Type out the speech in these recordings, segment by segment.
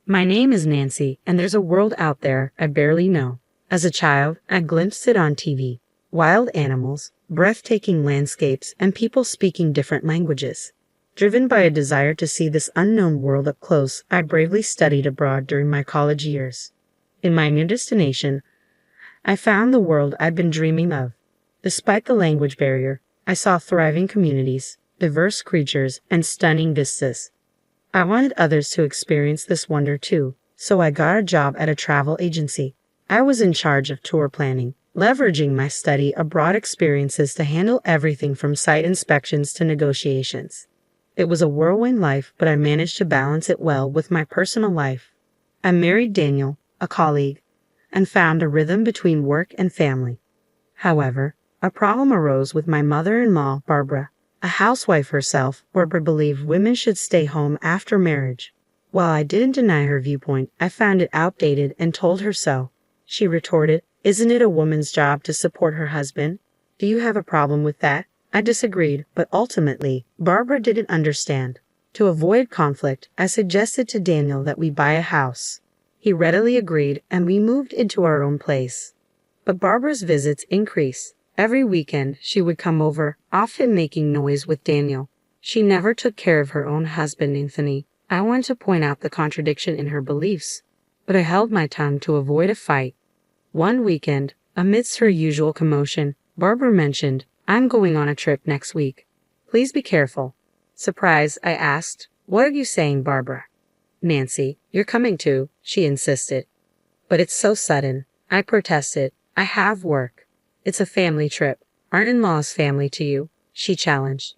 My name is Nancy, and there's a world out there I barely know. As a child, I glimpsed it on TV. Wild animals, breathtaking landscapes, and people speaking different languages. Driven by a desire to see this unknown world up close, I bravely studied abroad during my college years. In my new destination, I found the world I'd been dreaming of. Despite the language barrier, I saw thriving communities, diverse creatures, and stunning vistas. I wanted others to experience this wonder too, so I got a job at a travel agency. I was in charge of tour planning, leveraging my study abroad experiences to handle everything from site inspections to negotiations. It was a whirlwind life, but I managed to balance it well with my personal life. I married Daniel, a colleague, and found a rhythm between work and family. However, a problem arose with my mother-in-law, Barbara, a housewife herself. Barbara believed women should stay home after marriage. While I didn't deny her viewpoint, I found it outdated and told her so. She retorted, "Isn't it a woman's job to support her husband? Do you have a problem with that?" I disagreed, but ultimately, Barbara didn't understand. To avoid conflict, I suggested to Daniel that we buy a house. He readily agreed, and we moved into our own place. But Barbara's visits increased. Every weekend, she would come over, often making noise with Daniel. She never took care of her own husband, Anthony. I wanted to point out the contradiction in her beliefs, but I held my tongue to avoid a fight. One weekend, amidst her usual commotion, Barbara mentioned, "I'm going on a trip next week. Please be careful." Surprised, I asked, "What are you saying, Barbara?" "Nancy, you're coming too," she insisted. "But it's so sudden," I protested. "I have work." "It's a family trip. Aren't in-laws family to you?" she challenged.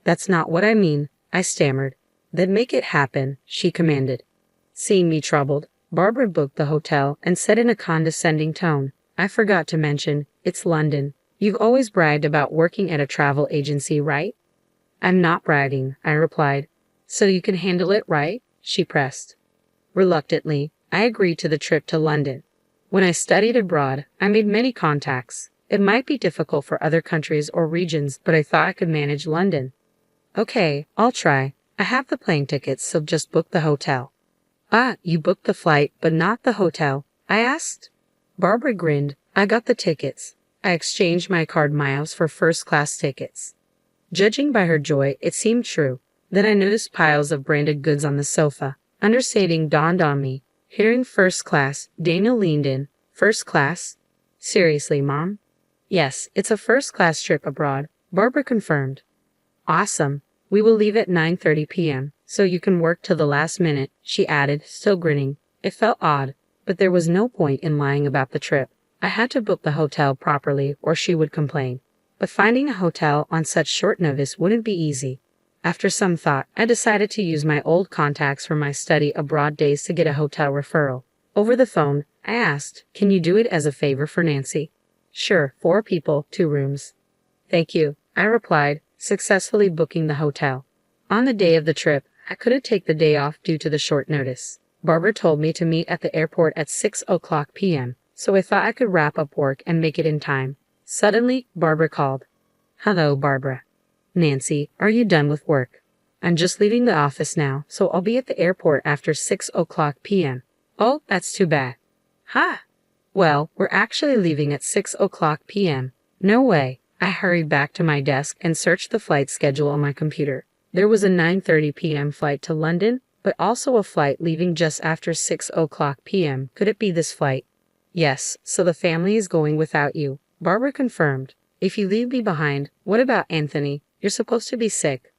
"That's not what I mean," I stammered. "Then make it happen," she commanded. Seeing me troubled, Barbara booked the hotel and said in a condescending tone, "I forgot to mention, it's London. You've always bragged about working at a travel agency, right?" "I'm not bragging," I replied. "So you can handle it, right?" she pressed. Reluctantly, I agreed to the trip to London. When I studied abroad, I made many contacts. It might be difficult for other countries or regions, but I thought I could manage London. "Okay, I'll try. I have the plane tickets, so just book the hotel." "Ah, you booked the flight, but not the hotel?" I asked. Barbara grinned. "I got the tickets. I exchanged my card miles for first-class tickets." Judging by her joy, it seemed true. Then I noticed piles of branded goods on the sofa. Understating dawned on me. Hearing first class, Daniel leaned in. "First class? Seriously, Mom?" "Yes, it's a first-class trip abroad," Barbara confirmed. "Awesome. We will leave at 9:30 p.m., so you can work till the last minute," she added, still grinning. It felt odd, but there was no point in lying about the trip. I had to book the hotel properly or she would complain. But finding a hotel on such short notice wouldn't be easy. After some thought, I decided to use my old contacts from my study abroad days to get a hotel referral. Over the phone, I asked, "Can you do it as a favor for Nancy?" "Sure, 4 people, 2 rooms." "Thank you," I replied, successfully booking the hotel. On the day of the trip, I couldn't take the day off due to the short notice. Barbara told me to meet at the airport at 6:00 p.m., so I thought I could wrap up work and make it in time. Suddenly, Barbara called. "Hello, Barbara." "Nancy, are you done with work?" "I'm just leaving the office now, so I'll be at the airport after 6:00 p.m. "Oh, that's too bad." "Ha! Well, we're actually leaving at 6:00 p.m. "No way." I hurried back to my desk and searched the flight schedule on my computer. There was a 9:30 p.m. flight to London, but also a flight leaving just after 6:00 p.m. Could it be this flight? "Yes, so the family is going without you," Barbara confirmed. "If you leave me behind, what about Anthony? You're supposed to be sick."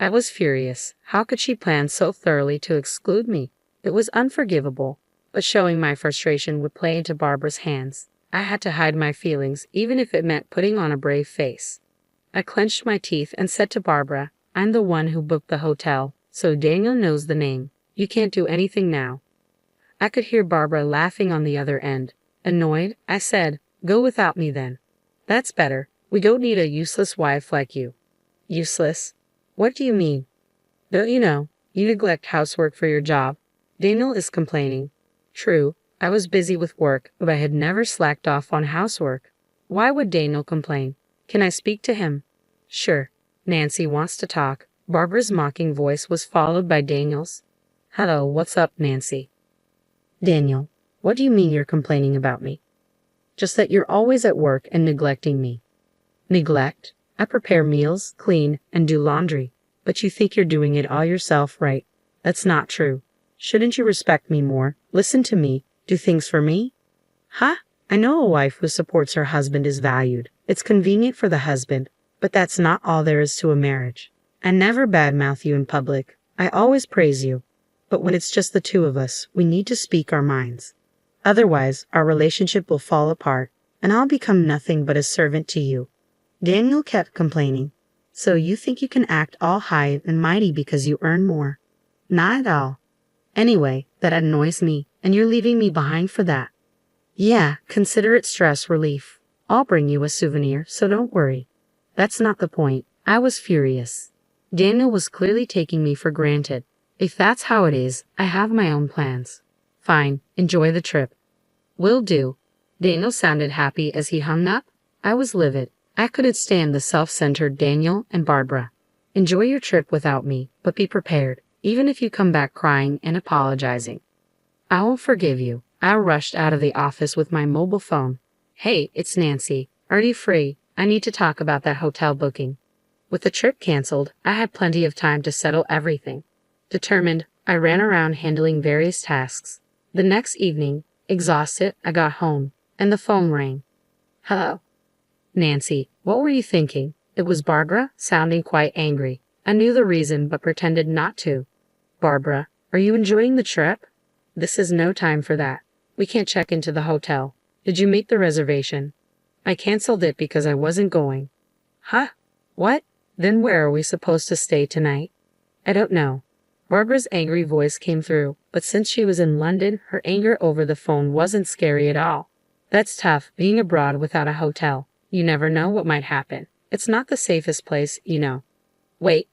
I was furious. How could she plan so thoroughly to exclude me? It was unforgivable, but showing my frustration would play into Barbara's hands. I had to hide my feelings, even if it meant putting on a brave face. I clenched my teeth and said to Barbara, "I'm the one who booked the hotel, so Daniel knows the name. You can't do anything now." I could hear Barbara laughing on the other end. Annoyed, I said, "Go without me then." "That's better. We don't need a useless wife like you." "Useless? What do you mean?" "Don't you know? You neglect housework for your job. Daniel is complaining." True, I was busy with work, but I had never slacked off on housework. Why would Daniel complain? "Can I speak to him?" "Sure." "Nancy wants to talk." Barbara's mocking voice was followed by Daniel's. "Hello, what's up, Nancy?" Daniel, what do you mean you're complaining about me? Just that you're always at work and neglecting me. Neglect? I prepare meals, clean, and do laundry. But you think you're doing it all yourself, right? That's not true. Shouldn't you respect me more? Listen to me. Do things for me? Huh? I know a wife who supports her husband is valued. It's convenient for the husband, but that's not all there is to a marriage. I never badmouth you in public. I always praise you. But when it's just the two of us, we need to speak our minds. Otherwise, our relationship will fall apart, and I'll become nothing but a servant to you. Daniel kept complaining. So you think you can act all high and mighty because you earn more? Not at all. Anyway, that annoys me, and you're leaving me behind for that. Yeah, consider it stress relief. I'll bring you a souvenir, so don't worry. That's not the point. I was furious. Daniel was clearly taking me for granted. If that's how it is, I have my own plans. Fine, enjoy the trip. Will do. Daniel sounded happy as he hung up. I was livid. I couldn't stand the self-centered Daniel and Barbara. Enjoy your trip without me, but be prepared, even if you come back crying and apologizing. I won't forgive you. I rushed out of the office with my mobile phone. Hey, it's Nancy. Are you free? I need to talk about that hotel booking. With the trip canceled, I had plenty of time to settle everything. Determined, I ran around handling various tasks. The next evening, exhausted, I got home, and the phone rang. Hello. Nancy, what were you thinking? It was Barbara, sounding quite angry. I knew the reason but pretended not to. Barbara, are you enjoying the trip? This is no time for that. We can't check into the hotel. Did you make the reservation? I canceled it because I wasn't going. Huh? What? Then where are we supposed to stay tonight? I don't know. Barbara's angry voice came through, but since she was in London, her anger over the phone wasn't scary at all. That's tough, being abroad without a hotel. You never know what might happen. It's not the safest place, you know. Wait,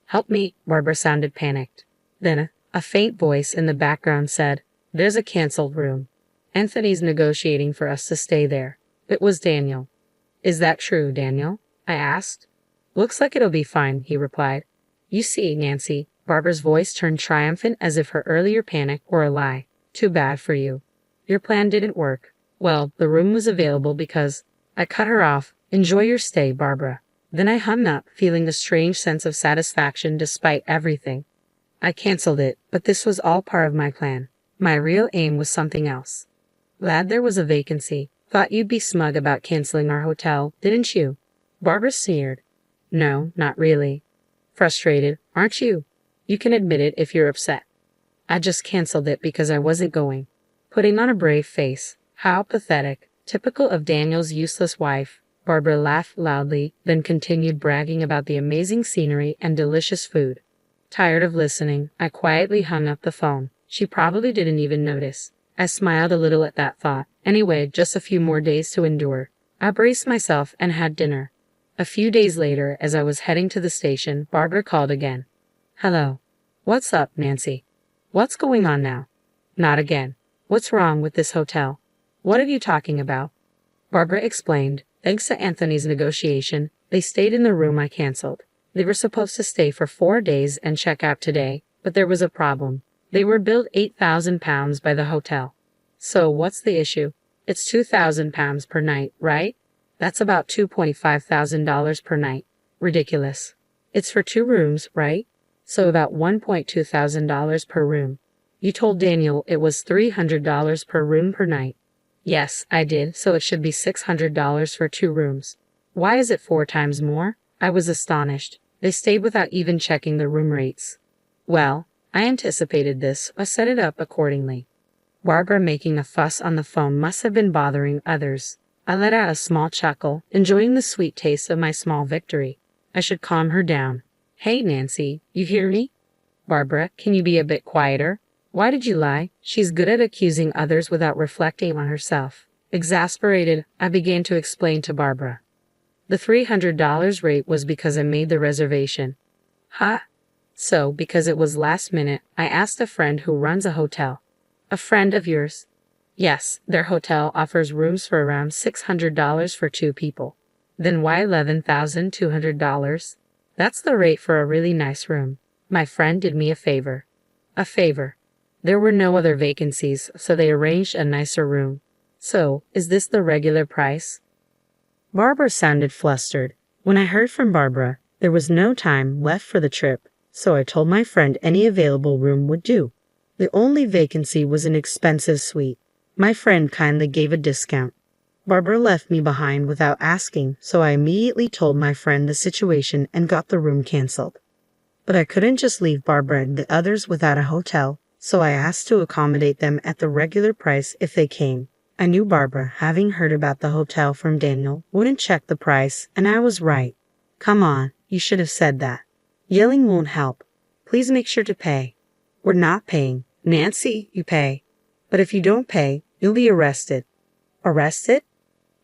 help me, Barbara sounded panicked. Then a faint voice in the background said, There's a canceled room. Anthony's negotiating for us to stay there. It was Daniel. Is that true, Daniel? I asked. Looks like it'll be fine, he replied. You see, Nancy, Barbara's voice turned triumphant as if her earlier panic were a lie. Too bad for you. Your plan didn't work. Well, the room was available because... I cut her off. Enjoy your stay, Barbara. Then I hung up, feeling a strange sense of satisfaction despite everything. I canceled it, but this was all part of my plan. My real aim was something else. Glad there was a vacancy. Thought you'd be smug about canceling our hotel, didn't you? Barbara sneered. No, not really. Frustrated, aren't you? You can admit it if you're upset. I just canceled it because I wasn't going. Putting on a brave face. How pathetic. Typical of Daniel's useless wife. Barbara laughed loudly, then continued bragging about the amazing scenery and delicious food. Tired of listening, I quietly hung up the phone. She probably didn't even notice. I smiled a little at that thought. Anyway, just a few more days to endure. I braced myself and had dinner. A few days later, as I was heading to the station, Barbara called again. Hello. What's up, Nancy? What's going on now? Not again. What's wrong with this hotel? What are you talking about? Barbara explained. Thanks to Anthony's negotiation, they stayed in the room I canceled. They were supposed to stay for 4 days and check out today, but there was a problem. They were billed £8,000 by the hotel. So what's the issue? It's £2,000 per night, right? That's about $2,500 per night. Ridiculous. It's for 2 rooms, right? So about $1,200 per room. You told Daniel it was $300 per room per night. Yes, I did, so it should be $600 for 2 rooms. Why is it 4 times more? I was astonished. They stayed without even checking the room rates. Well, I anticipated this. I set it up accordingly. Barbara making a fuss on the phone must have been bothering others. I let out a small chuckle, enjoying the sweet taste of my small victory. I should calm her down. Hey, Nancy, you hear me? Barbara, can you be a bit quieter? Why did you lie? She's good at accusing others without reflecting on herself. Exasperated, I began to explain to Barbara. The $300 rate was because I made the reservation. Huh? So, because it was last minute, I asked a friend who runs a hotel. A friend of yours? Yes, their hotel offers rooms for around $600 for 2 people. Then why $11,200? That's the rate for a really nice room. My friend did me a favor. A favor. There were no other vacancies, so they arranged a nicer room. So, is this the regular price? Barbara sounded flustered. When I heard from Barbara, there was no time left for the trip, so I told my friend any available room would do. The only vacancy was an expensive suite. My friend kindly gave a discount. Barbara left me behind without asking, so I immediately told my friend the situation and got the room canceled. But I couldn't just leave Barbara and the others without a hotel, so I asked to accommodate them at the regular price if they came. I knew Barbara, having heard about the hotel from Daniel, wouldn't check the price, and I was right. Come on, you should have said that. Yelling won't help. Please make sure to pay. We're not paying. Nancy, you pay. But if you don't pay, you'll be arrested. Arrested?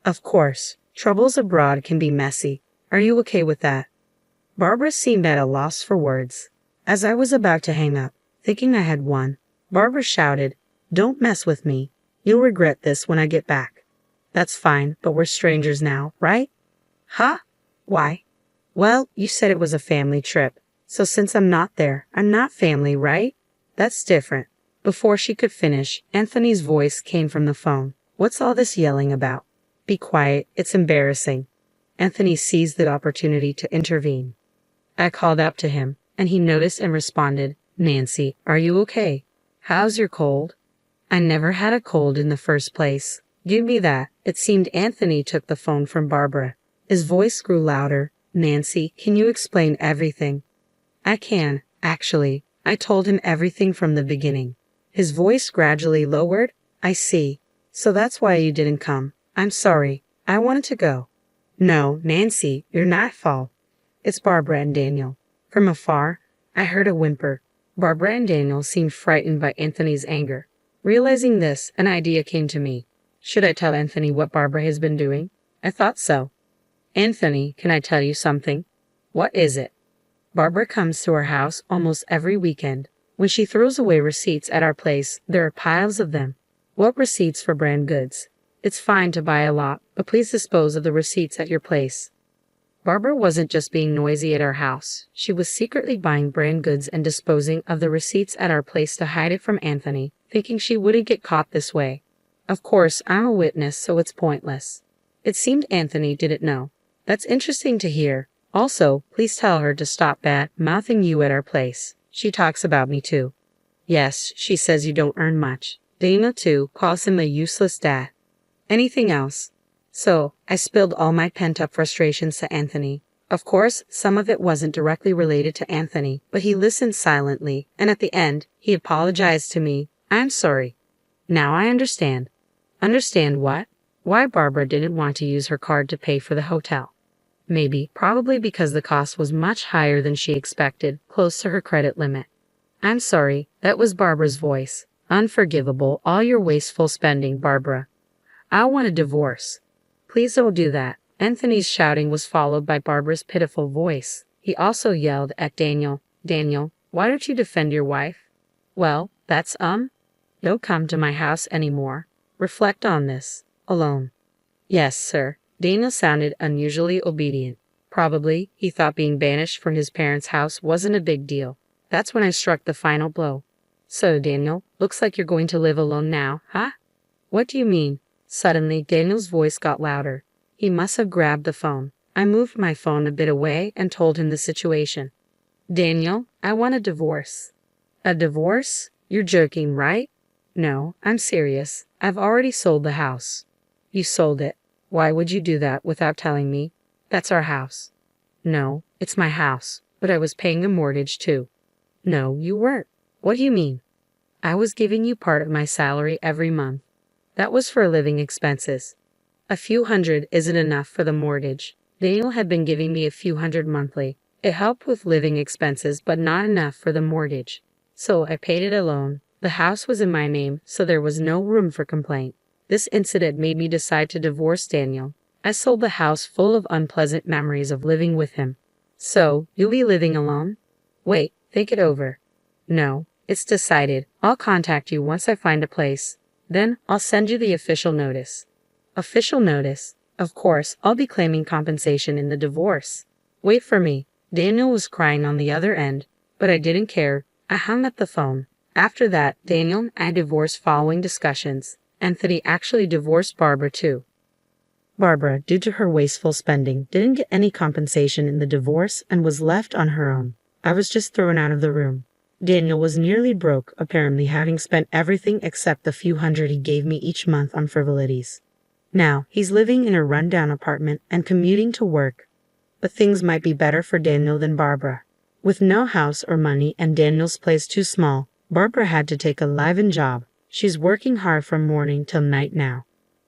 Of course. Troubles abroad can be messy. Are you okay with that? Barbara seemed at a loss for words. As I was about to hang up, thinking I had won, Barbara shouted, "Don't mess with me. You'll regret this when I get back." That's fine, but we're strangers now, right? Huh? Why? Well, you said it was a family trip. So since I'm not there, I'm not family, right? That's different. Before she could finish, Anthony's voice came from the phone. What's all this yelling about? Be quiet, it's embarrassing. Anthony seized the opportunity to intervene. I called out to him, and he noticed and responded, Nancy, are you okay? How's your cold? I never had a cold in the first place. Give me that. It seemed Anthony took the phone from Barbara. His voice grew louder. Nancy, can you explain everything? I can, actually. I told him everything from the beginning. His voice gradually lowered. I see. So that's why you didn't come. I'm sorry. I wanted to go. No, Nancy, you're not at fault. It's Barbara and Daniel. From afar, I heard a whimper. Barbara and Daniel seemed frightened by Anthony's anger. Realizing this, an idea came to me. Should I tell Anthony what Barbara has been doing? I thought so. Anthony, can I tell you something? What is it? Barbara comes to our house almost every weekend. When she throws away receipts at our place, there are piles of them. What receipts for brand goods? It's fine to buy a lot, but please dispose of the receipts at your place. Barbara wasn't just being noisy at our house. She was secretly buying brand goods and disposing of the receipts at our place to hide it from Anthony, thinking she wouldn't get caught this way. Of course, I'm a witness, so it's pointless. It seemed Anthony didn't know. That's interesting to hear. Also, please tell her to stop bad-mouthing you at our place. She talks about me too. Yes, she says you don't earn much. Dana, too, calls him a useless dad. Anything else? So, I spilled all my pent-up frustrations to Anthony. Of course, some of it wasn't directly related to Anthony, but he listened silently, and at the end, he apologized to me. I'm sorry. Now I understand. Understand what? Why Barbara didn't want to use her card to pay for the hotel. Probably because the cost was much higher than she expected, close to her credit limit. I'm sorry, that was Barbara's voice. Unforgivable, all your wasteful spending, Barbara. I want a divorce. Please don't do that. Anthony's shouting was followed by Barbara's pitiful voice. He also yelled at Daniel, Daniel, why don't you defend your wife? Well, that's Don't come to my house anymore. Reflect on this. Alone. Yes, sir. Daniel sounded unusually obedient. Probably, he thought being banished from his parents' house wasn't a big deal. That's when I struck the final blow. So, Daniel, looks like you're going to live alone now, huh? What do you mean? Suddenly, Daniel's voice got louder. He must have grabbed the phone. I moved my phone a bit away and told him the situation. Daniel, I want a divorce. A divorce? You're joking, right? No, I'm serious. I've already sold the house. You sold it. Why would you do that without telling me? That's our house. No, it's my house, but I was paying a mortgage too. No, you weren't. What do you mean? I was giving you part of my salary every month. That was for living expenses. A few hundred isn't enough for the mortgage. Daniel had been giving me a few hundred monthly. It helped with living expenses, but not enough for the mortgage. So I paid it alone. The house was in my name, so there was no room for complaint. This incident made me decide to divorce Daniel. I sold the house full of unpleasant memories of living with him. So, you'll be living alone? Wait, think it over. No, it's decided. I'll contact you once I find a place. Then, I'll send you the official notice. Official notice? Of course, I'll be claiming compensation in the divorce. Wait for me. Daniel was crying on the other end, but I didn't care. I hung up the phone. After that, Daniel and I divorced following discussions. Anthony actually divorced Barbara too. Barbara, due to her wasteful spending, didn't get any compensation in the divorce and was left on her own. I was just thrown out of the room. Daniel was nearly broke, apparently having spent everything except the few hundred he gave me each month on frivolities. Now, he's living in a rundown apartment and commuting to work. But things might be better for Daniel than Barbara. With no house or money and Daniel's place too small, Barbara had to take a live-in job. She's working hard from morning till night now.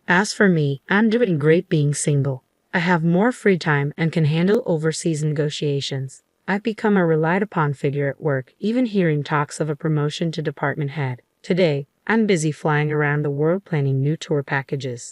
As for me, I'm doing great being single. I have more free time and can handle overseas negotiations. I've become a relied-upon figure at work, even hearing talks of a promotion to department head. Today, I'm busy flying around the world planning new tour packages.